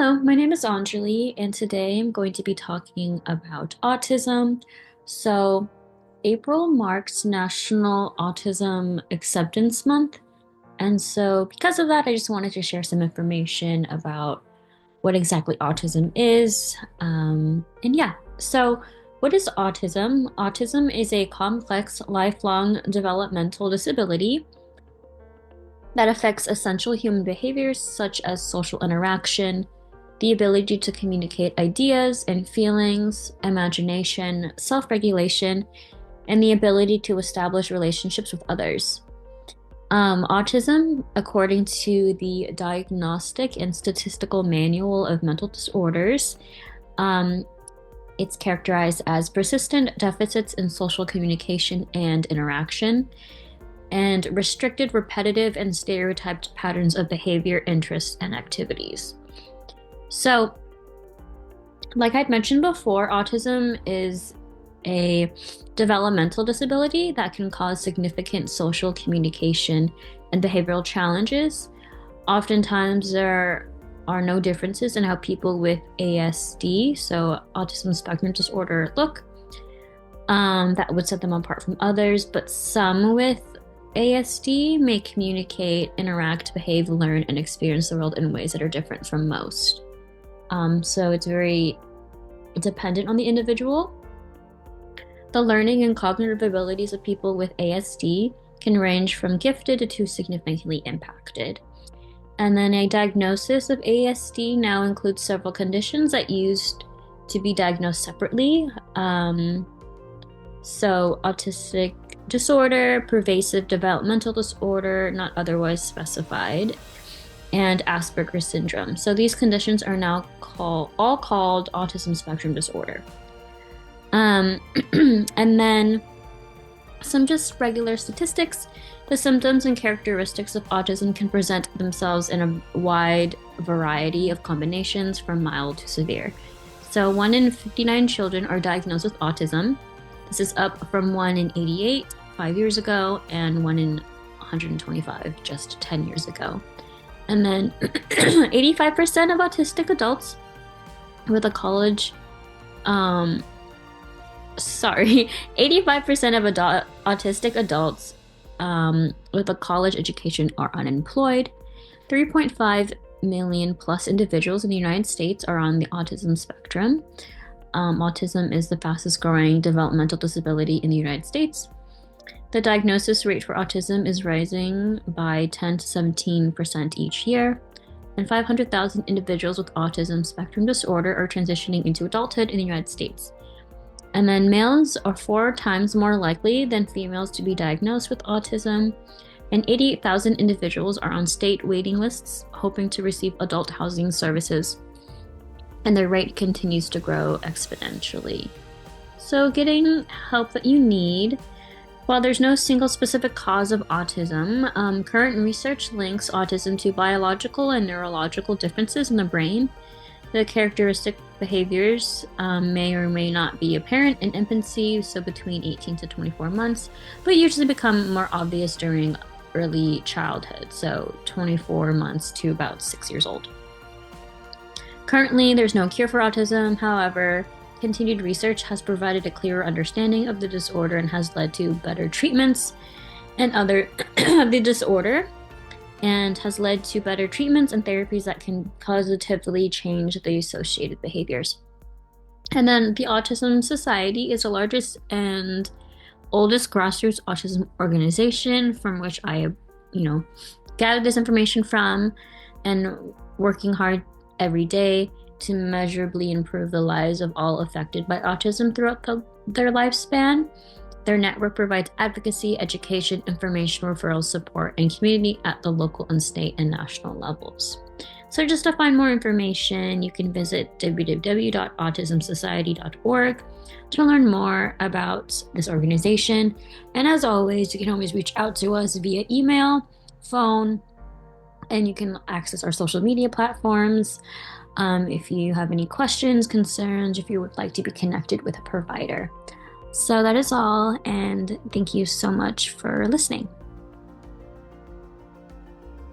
Hello, my name is Anjali, and today I'm going to be talking about autism. So, April marks National Autism Acceptance Month, and so because of that, I just wanted to share some information about what exactly autism is. And yeah, so what is autism? Autism is a complex, lifelong developmental disability that affects essential human behaviors such as social interaction, the ability to communicate ideas and feelings, imagination, self regulation, and the ability to establish relationships with others. Autism, according to the Diagnostic and Statistical Manual of Mental Disorders, um, it's characterized as persistent deficits in social communication and interaction, and restricted, repetitive, and stereotyped patterns of behavior, interests, and activities. So, like I'd mentioned before, autism is a developmental disability that can cause significant social communication and behavioral challenges. Oftentimes, there are no differences in how people with ASD, so autism spectrum disorder, look. That would set them apart from others, but some with ASD may communicate, interact, behave, learn, and experience the world in ways that are different from most. So it's very dependent on the individual. The learning and cognitive abilities of people with ASD can range from gifted to significantly impacted. And then a diagnosis of ASD now includes several conditions that used to be diagnosed separately. So autistic disorder, pervasive developmental disorder, not otherwise specified, and Asperger's syndrome. So these conditions are now all called autism spectrum disorder. And then some just regular statistics. The symptoms and characteristics of autism can present themselves in a wide variety of combinations from mild to severe. So 1 in 59 children are diagnosed with autism. This is up from 1 in 88 5 years ago and 1 in 125 just 10 years ago. And then 85% of autistic adults with a college, 85% of autistic adults with a college education are unemployed. 3.5 million plus individuals in the United States are on the autism spectrum. Autism is the fastest growing developmental disability in the United States. The diagnosis rate for autism is rising by 10 to 17% each year, and 500,000 individuals with autism spectrum disorder are transitioning into adulthood in the United States. And then males are 4 times more likely than females to be diagnosed with autism, and 88,000 individuals are on state waiting lists hoping to receive adult housing services, and the rate continues to grow exponentially. So getting help that you need. While there's no single specific cause of autism, current research links autism to biological and neurological differences in the brain. The characteristic behaviors may or may not be apparent in infancy, so between 18 to 24 months, but usually become more obvious during early childhood, so 24 months to about 6 years old. Currently, there's no cure for autism. However, continued research has provided a clearer understanding of the disorder and has led to better treatments and other of the disorder, and has led to better treatments and therapies that can positively change the associated behaviors. And then the Autism Society is the largest and oldest grassroots autism organization from which I, gathered this information from, and working hard every day to measurably improve the lives of all affected by autism throughout their lifespan. Their network provides advocacy, education, information, referral support, and community at the local and state and national levels. So just to find more information, you can visit www.autismsociety.org to learn more about this organization. And as always, you can always reach out to us via email, phone, and you can access our social media platforms. If you have any questions, concerns, if you would like to be connected with a provider. So that is all, and thank you so much for listening.